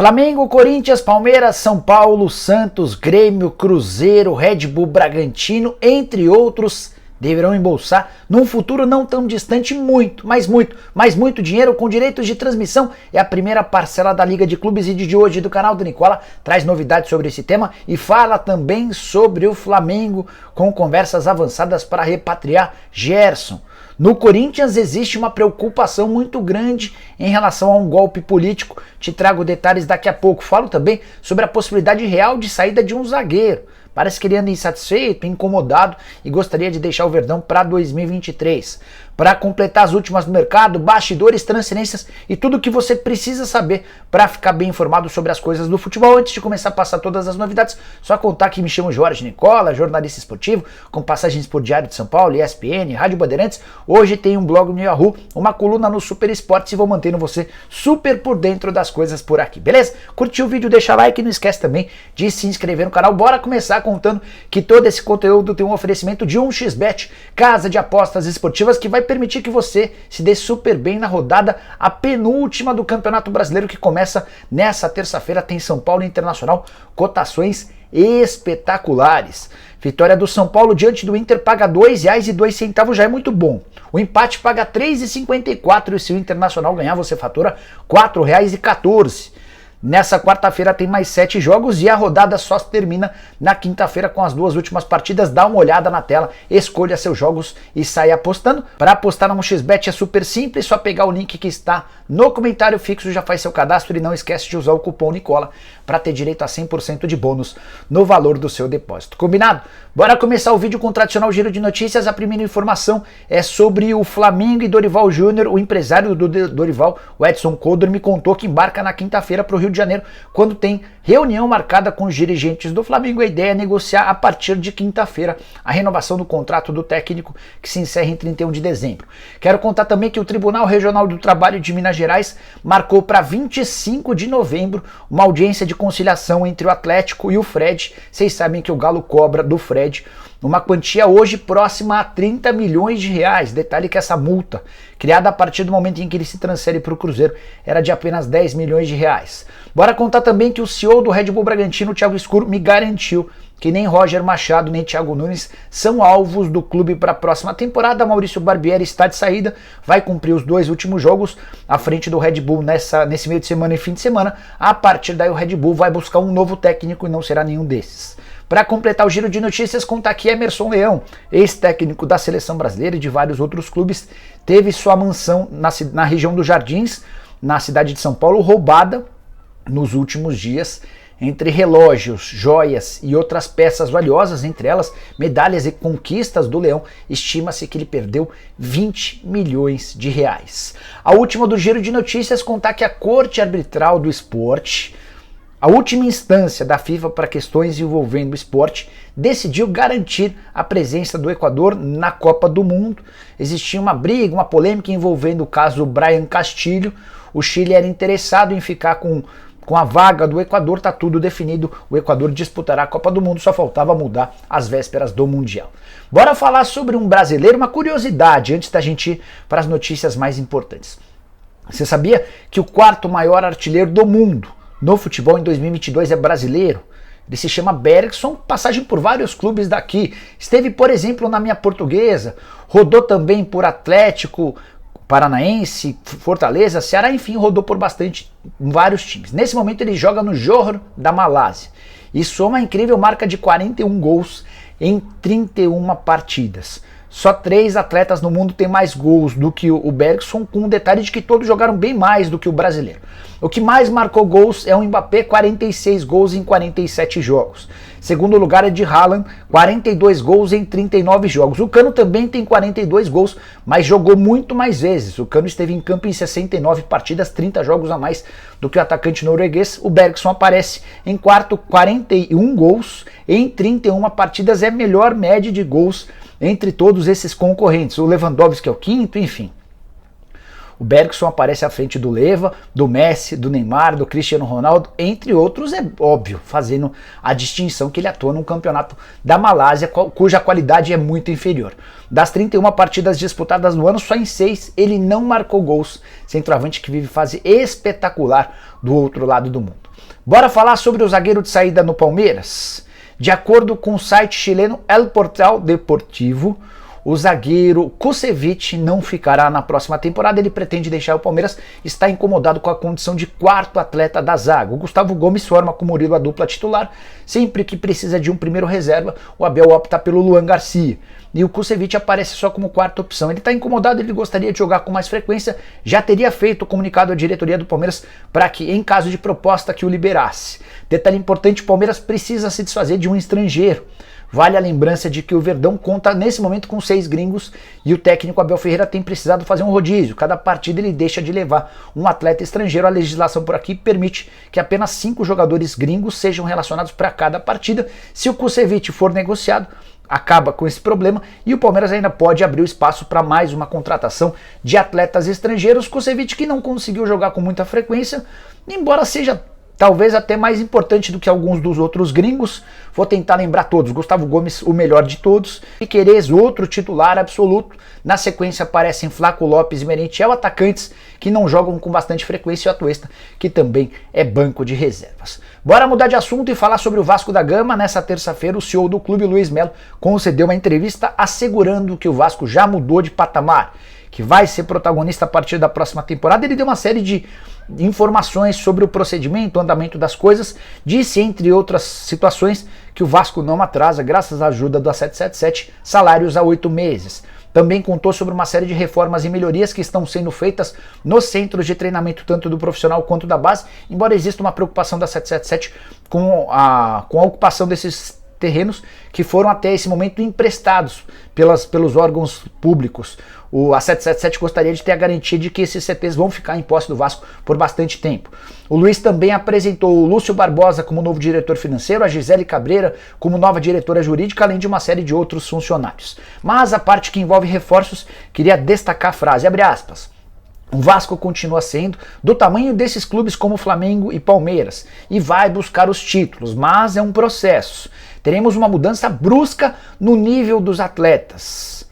Flamengo, Corinthians, Palmeiras, São Paulo, Santos, Grêmio, Cruzeiro, Red Bull, Bragantino, entre outros, deverão embolsar num futuro não tão distante muito dinheiro com direitos de transmissão. É a primeira parcela da Liga de Clubes e de hoje do canal do Nicola traz novidades sobre esse tema e fala também sobre o Flamengo com conversas avançadas para repatriar Gerson. No Corinthians existe uma preocupação muito grande em relação a um golpe político. Te trago detalhes daqui a pouco. Falo também sobre a possibilidade real de saída de um zagueiro. Parece que ele anda insatisfeito, incomodado e gostaria de deixar o Verdão para 2023. Para completar as últimas do mercado, bastidores, transferências e tudo o que você precisa saber para ficar bem informado sobre as coisas do futebol. Antes de começar a passar todas as novidades, só contar que me chamo Jorge Nicola, jornalista esportivo, com passagens por Diário de São Paulo, ESPN, Rádio Bandeirantes. Hoje tem um blog no Yahoo, uma coluna no Super Esportes e vou mantendo você super por dentro das coisas por aqui, beleza? Curtiu o vídeo, deixa like e não esquece também de se inscrever no canal. Bora começar contando que todo esse conteúdo tem um oferecimento de 1xBet, casa de apostas esportivas que vai permitir que você se dê super bem na rodada, a penúltima do Campeonato Brasileiro que começa nessa terça-feira. Tem São Paulo Internacional, cotações espetaculares. Vitória do São Paulo diante do Inter paga R$ 2,02, já é muito bom. O empate paga R$ 3,54 e se o Internacional ganhar você fatura R$ 4,14. Nessa quarta-feira tem mais 7 jogos e a rodada só termina na quinta-feira com as duas últimas partidas. Dá uma olhada na tela, escolha seus jogos e saia apostando. Para apostar no 1xBet é super simples, só pegar o link que está no comentário fixo, já faz seu cadastro e não esquece de usar o cupom Nicola para ter direito a 100% de bônus no valor do seu depósito. Combinado? Bora começar o vídeo com o tradicional giro de notícias. A primeira informação é sobre o Flamengo e Dorival Júnior. O empresário do Dorival, o Edson Codor, me contou que embarca na quinta-feira para o Rio de Janeiro, quando tem reunião marcada com os dirigentes do Flamengo. A ideia é negociar a partir de quinta-feira a renovação do contrato do técnico, que se encerra em 31 de dezembro. Quero contar também que o Tribunal Regional do Trabalho de Minas Gerais marcou para 25 de novembro uma audiência de conciliação entre o Atlético e o Fred. Vocês sabem que o Galo cobra do Fred uma quantia hoje próxima a 30 milhões de reais. Detalhe que essa multa, criada a partir do momento em que ele se transfere para o Cruzeiro, era de apenas 10 milhões de reais. Bora contar também que o CEO do Red Bull Bragantino, Thiago Escuro, me garantiu que nem Roger Machado nem Thiago Nunes são alvos do clube para a próxima temporada. Maurício Barbieri está de saída, vai cumprir os 2 últimos jogos à frente do Red Bull nesse meio de semana e fim de semana. A partir daí o Red Bull vai buscar um novo técnico e não será nenhum desses. Para completar o giro de notícias, conta aqui Emerson Leão, ex-técnico da Seleção Brasileira e de vários outros clubes, teve sua mansão na região dos Jardins, na cidade de São Paulo, roubada nos últimos dias. Entre relógios, joias e outras peças valiosas, entre elas medalhas e conquistas do Leão, estima-se que ele perdeu 20 milhões de reais. A última do giro de notícias, contar que a Corte Arbitral do Esporte, a última instância da FIFA para questões envolvendo o esporte, decidiu garantir a presença do Equador na Copa do Mundo. Existia uma briga, uma polêmica envolvendo o caso Brian Castilho. O Chile era interessado em ficar com a vaga do Equador, está tudo definido. O Equador disputará a Copa do Mundo, só faltava mudar as vésperas do Mundial. Bora falar sobre um brasileiro, uma curiosidade, antes da gente ir para as notícias mais importantes. Você sabia que o 4º maior artilheiro do mundo no futebol em 2022 é brasileiro? Ele se chama Bergson, passagem por vários clubes daqui. Esteve, por exemplo, na minha Portuguesa, rodou também por Atlético Paranaense, Fortaleza, Ceará, enfim, rodou por vários times. Nesse momento ele joga no Johor da Malásia e soma a incrível marca de 41 gols em 31 partidas. Só 3 atletas no mundo têm mais gols do que o Bergson, com o detalhe de que todos jogaram bem mais do que o brasileiro. O que mais marcou gols é o Mbappé, 46 gols em 47 jogos. Segundo lugar é de Haaland, 42 gols em 39 jogos. O Cano também tem 42 gols, mas jogou muito mais vezes. O Cano esteve em campo em 69 partidas, 30 jogos a mais do que o atacante norueguês. O Bergson aparece em quarto, 41 gols em 31 partidas. É a melhor média de gols entre todos esses concorrentes. O Lewandowski é o quinto, enfim. O Bergson aparece à frente do Leva, do Messi, do Neymar, do Cristiano Ronaldo, entre outros, é óbvio, fazendo a distinção que ele atua num campeonato da Malásia, cuja qualidade é muito inferior. Das 31 partidas disputadas no ano, só em 6 ele não marcou gols. Centroavante que vive fase espetacular do outro lado do mundo. Bora falar sobre o zagueiro de saída no Palmeiras? De acordo com o site chileno El Portal Deportivo, o zagueiro Kusevich não ficará na próxima temporada. Ele pretende deixar o Palmeiras, está incomodado com a condição de quarto atleta da zaga. O Gustavo Gomes forma com o Murilo a dupla titular. Sempre que precisa de um primeiro reserva, o Abel opta pelo Luan Garcia. E o Kusevich aparece só como quarta opção. Ele está incomodado, ele gostaria de jogar com mais frequência, já teria feito o comunicado à diretoria do Palmeiras para que, em caso de proposta, que o liberasse. Detalhe importante, o Palmeiras precisa se desfazer de um estrangeiro. Vale a lembrança de que o Verdão conta nesse momento com 6 gringos e o técnico Abel Ferreira tem precisado fazer um rodízio. Cada partida ele deixa de levar um atleta estrangeiro. A legislação por aqui permite que apenas 5 jogadores gringos sejam relacionados para cada partida. Se o Kusevich for negociado, acaba com esse problema e o Palmeiras ainda pode abrir o espaço para mais uma contratação de atletas estrangeiros. Kusevich que não conseguiu jogar com muita frequência, embora seja talvez até mais importante do que alguns dos outros gringos. Vou tentar lembrar todos. Gustavo Gomes, o melhor de todos. Piquerez, outro titular absoluto. Na sequência aparecem Flaco Lopes e Merentiel, atacantes que não jogam com bastante frequência, e o Atuesta, que também é banco de reservas. Bora mudar de assunto e falar sobre o Vasco da Gama. Nessa terça-feira, o CEO do clube, Luiz Melo, concedeu uma entrevista assegurando que o Vasco já mudou de patamar, que vai ser protagonista a partir da próxima temporada. Ele deu uma série de informações sobre o procedimento, o andamento das coisas, disse, entre outras situações, que o Vasco não atrasa, graças à ajuda da 777, salários há 8 meses. Também contou sobre uma série de reformas e melhorias que estão sendo feitas nos centros de treinamento, tanto do profissional quanto da base, embora exista uma preocupação da 777 com a ocupação desses terrenos que foram até esse momento emprestados pelos órgãos públicos. A 777 gostaria de ter a garantia de que esses CTs vão ficar em posse do Vasco por bastante tempo. O Luiz também apresentou o Lúcio Barbosa como novo diretor financeiro, a Gisele Cabreira como nova diretora jurídica, além de uma série de outros funcionários. Mas a parte que envolve reforços, queria destacar a frase, abre aspas: o Vasco continua sendo do tamanho desses clubes como Flamengo e Palmeiras e vai buscar os títulos, mas é um processo. Teremos uma mudança brusca no nível dos atletas.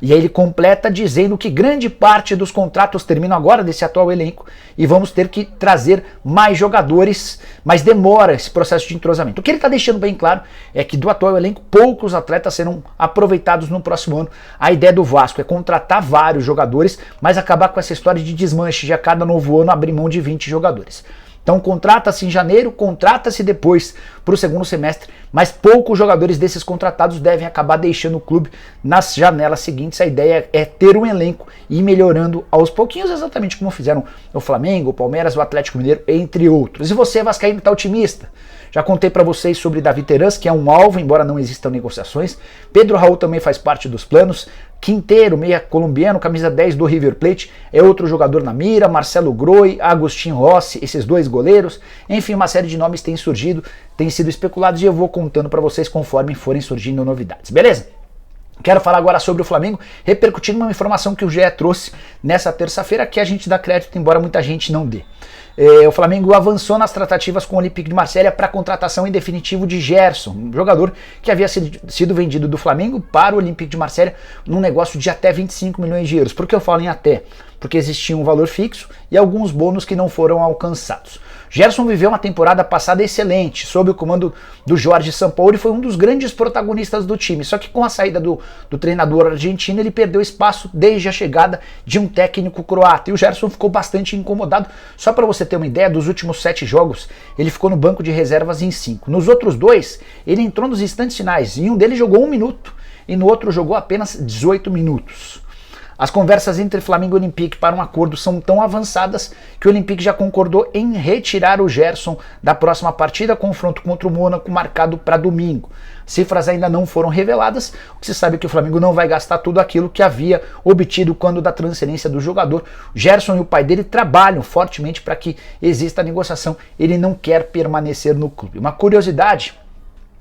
E aí ele completa dizendo que grande parte dos contratos terminam agora desse atual elenco e vamos ter que trazer mais jogadores, mas demora esse processo de entrosamento. O que ele está deixando bem claro é que do atual elenco poucos atletas serão aproveitados no próximo ano. A ideia do Vasco é contratar vários jogadores, mas acabar com essa história de desmanche de a cada novo ano abrir mão de 20 jogadores. Então contrata-se em janeiro, contrata-se depois para o segundo semestre, mas poucos jogadores desses contratados devem acabar deixando o clube nas janelas seguintes. A ideia é ter um elenco e ir melhorando aos pouquinhos, exatamente como fizeram o Flamengo, o Palmeiras, o Atlético Mineiro, entre outros. E você, vascaíno, está otimista? Já contei para vocês sobre Davi Terans, que é um alvo, embora não existam negociações. Pedro Raul também faz parte dos planos. Quinteiro, meia colombiano, camisa 10 do River Plate, é outro jogador na mira. Marcelo Groi, Agustin Rossi, esses 2 goleiros. Enfim, uma série de nomes tem surgido, tem sido especulados e eu vou contando para vocês conforme forem surgindo novidades, beleza? Quero falar agora sobre o Flamengo, repercutindo uma informação que o GE trouxe nessa terça-feira, que a gente dá crédito, embora muita gente não dê. O Flamengo avançou nas tratativas com o Olympique de Marselha para a contratação em definitivo de Gerson, um jogador que havia sido vendido do Flamengo para o Olympique de Marselha num negócio de até 25 milhões de euros. Por que eu falo em até? Porque existia um valor fixo e alguns bônus que não foram alcançados. Gerson viveu uma temporada passada excelente, sob o comando do Jorge Sampaoli, foi um dos grandes protagonistas do time, só que com a saída do treinador argentino ele perdeu espaço desde a chegada de um técnico croata, e o Gerson ficou bastante incomodado. Só para você ter uma ideia, dos últimos 7 jogos ele ficou no banco de reservas em 5, nos outros 2 ele entrou nos instantes finais, em um deles jogou 1 minuto e no outro jogou apenas 18 minutos. As conversas entre Flamengo e Olympique para um acordo são tão avançadas que o Olympique já concordou em retirar o Gerson da próxima partida, confronto contra o Mônaco marcado para domingo. Cifras ainda não foram reveladas, o que se sabe é que o Flamengo não vai gastar tudo aquilo que havia obtido quando da transferência do jogador. Gerson e o pai dele trabalham fortemente para que exista a negociação, ele não quer permanecer no clube. Uma curiosidade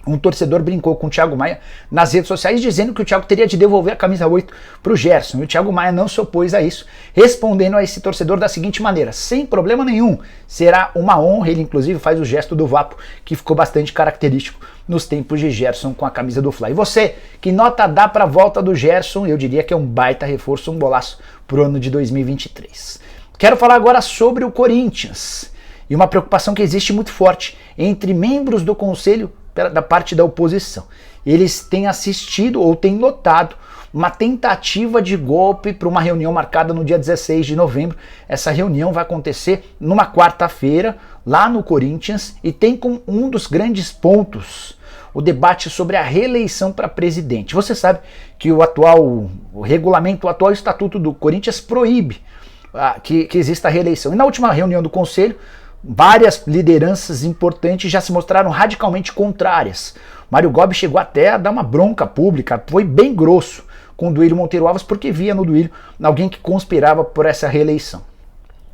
Um torcedor brincou com o Thiago Maia nas redes sociais dizendo que o Thiago teria de devolver a camisa 8 para o Gerson. E o Thiago Maia não se opôs a isso, respondendo a esse torcedor da seguinte maneira: sem problema nenhum, será uma honra. Ele inclusive faz o gesto do vapo, que ficou bastante característico nos tempos de Gerson com a camisa do Fla. E você, que nota dá para a volta do Gerson? Eu diria que é um baita reforço, um golaço para o ano de 2023. Quero falar agora sobre o Corinthians e uma preocupação que existe muito forte entre membros do conselho da parte da oposição. Eles têm assistido ou têm notado uma tentativa de golpe para uma reunião marcada no dia 16 de novembro. Essa reunião vai acontecer numa quarta-feira, lá no Corinthians, e tem como um dos grandes pontos o debate sobre a reeleição para presidente. Você sabe que o atual regulamento, o atual estatuto do Corinthians proíbe que exista a reeleição. E na última reunião do conselho, várias lideranças importantes já se mostraram radicalmente contrárias. Mário Gobi chegou até a dar uma bronca pública, foi bem grosso com o Duílio Monteiro Alves, porque via no Duílio alguém que conspirava por essa reeleição.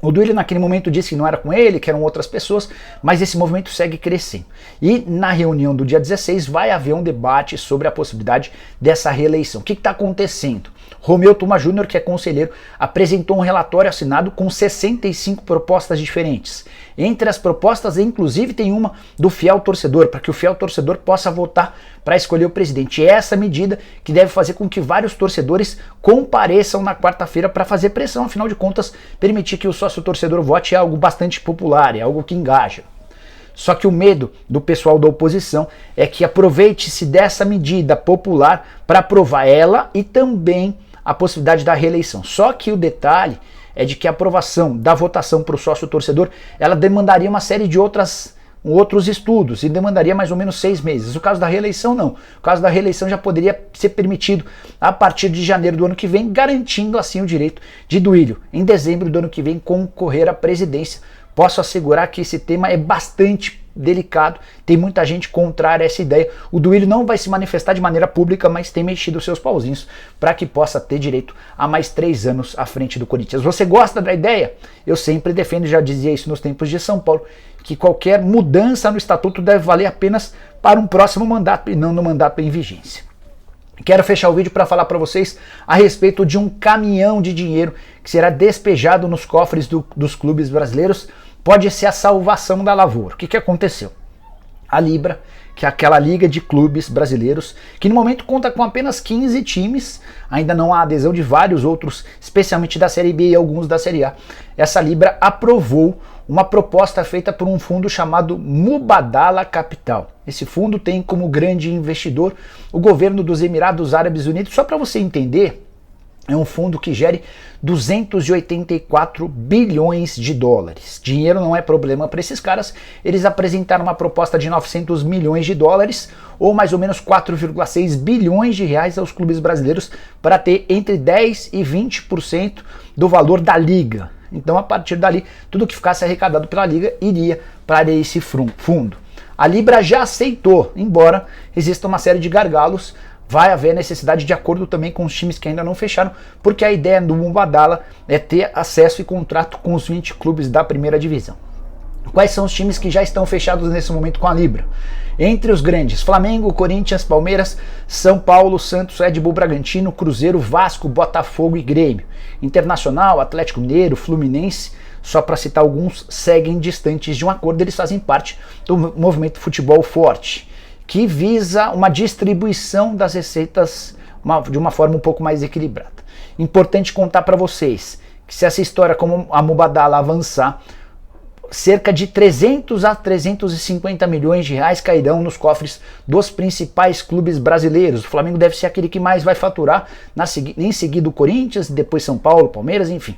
O Duílio naquele momento disse que não era com ele, que eram outras pessoas, mas esse movimento segue crescendo. E na reunião do dia 16 vai haver um debate sobre a possibilidade dessa reeleição. O que está acontecendo? Romeu Tuma Júnior, que é conselheiro, apresentou um relatório assinado com 65 propostas diferentes. Entre as propostas, inclusive, tem uma do fiel torcedor, para que o fiel torcedor possa votar para escolher o presidente. E é essa medida que deve fazer com que vários torcedores compareçam na quarta-feira para fazer pressão. Afinal de contas, permitir que o sócio torcedor vote é algo bastante popular, é algo que engaja. Só que o medo do pessoal da oposição é que aproveite-se dessa medida popular para aprovar ela e também a possibilidade da reeleição. Só que o detalhe é de que a aprovação da votação para o sócio torcedor, ela demandaria uma série de outros estudos e demandaria mais ou menos 6 meses. O caso da reeleição não. O caso da reeleição já poderia ser permitido a partir de janeiro do ano que vem, garantindo assim o direito de Duílio, em dezembro do ano que vem, concorrer à presidência. Posso assegurar que esse tema é bastante delicado, tem muita gente contrária a essa ideia. O Duílio não vai se manifestar de maneira pública, mas tem mexido os seus pauzinhos para que possa ter direito a mais 3 anos à frente do Corinthians. Você gosta da ideia? Eu sempre defendo, já dizia isso nos tempos de São Paulo, que qualquer mudança no estatuto deve valer apenas para um próximo mandato e não no mandato em vigência. Quero fechar o vídeo para falar para vocês a respeito de um caminhão de dinheiro que será despejado nos cofres dos clubes brasileiros. Pode ser a salvação da lavoura. O que aconteceu? A Libra, que é aquela liga de clubes brasileiros, que no momento conta com apenas 15 times, ainda não há adesão de vários outros, especialmente da Série B e alguns da Série A. Essa Libra aprovou uma proposta feita por um fundo chamado Mubadala Capital. Esse fundo tem como grande investidor o governo dos Emirados Árabes Unidos. Só para você entender, é um fundo que gere 284 bilhões de dólares. Dinheiro não é problema para esses caras. Eles apresentaram uma proposta de 900 milhões de dólares, ou mais ou menos 4,6 bilhões de reais aos clubes brasileiros, para ter entre 10% e 20% do valor da liga. Então, a partir dali, tudo que ficasse arrecadado pela liga iria para esse fundo. A Libra já aceitou, embora exista uma série de gargalos. Vai haver necessidade de acordo também com os times que ainda não fecharam, porque a ideia do Mubadala é ter acesso e contrato com os 20 clubes da primeira divisão. Quais são os times que já estão fechados nesse momento com a Libra? Entre os grandes, Flamengo, Corinthians, Palmeiras, São Paulo, Santos, Red Bull Bragantino, Cruzeiro, Vasco, Botafogo e Grêmio. Internacional, Atlético Mineiro, Fluminense, só para citar alguns, seguem distantes de um acordo. Eles fazem parte do movimento Futebol Forte, que visa uma distribuição das receitas de uma forma um pouco mais equilibrada. Importante contar para vocês que se essa história como a Mubadala avançar, cerca de 300 a 350 milhões de reais cairão nos cofres dos principais clubes brasileiros. O Flamengo deve ser aquele que mais vai faturar, em seguida o Corinthians, depois São Paulo, Palmeiras, enfim.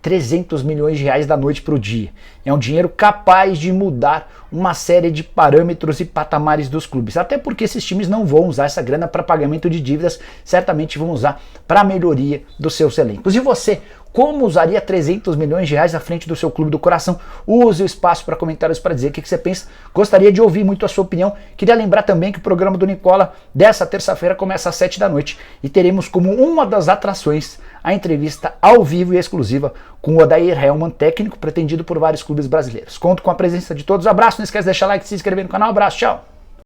300 milhões de reais da noite para o dia. É um dinheiro capaz de mudar uma série de parâmetros e patamares dos clubes. Até porque esses times não vão usar essa grana para pagamento de dívidas, certamente vão usar para a melhoria dos seus elencos. E você, como usaria 300 milhões de reais à frente do seu clube do coração? Use o espaço para comentários para dizer o que você pensa. Gostaria de ouvir muito a sua opinião. Queria lembrar também que o programa do Nicola dessa terça-feira começa às 7 da noite e teremos como uma das atrações a entrevista ao vivo e exclusiva com o Odair Hellmann, técnico pretendido por vários clubes brasileiros. Conto com a presença de todos. Abraço, não esquece de deixar like e se inscrever no canal. Abraço, tchau!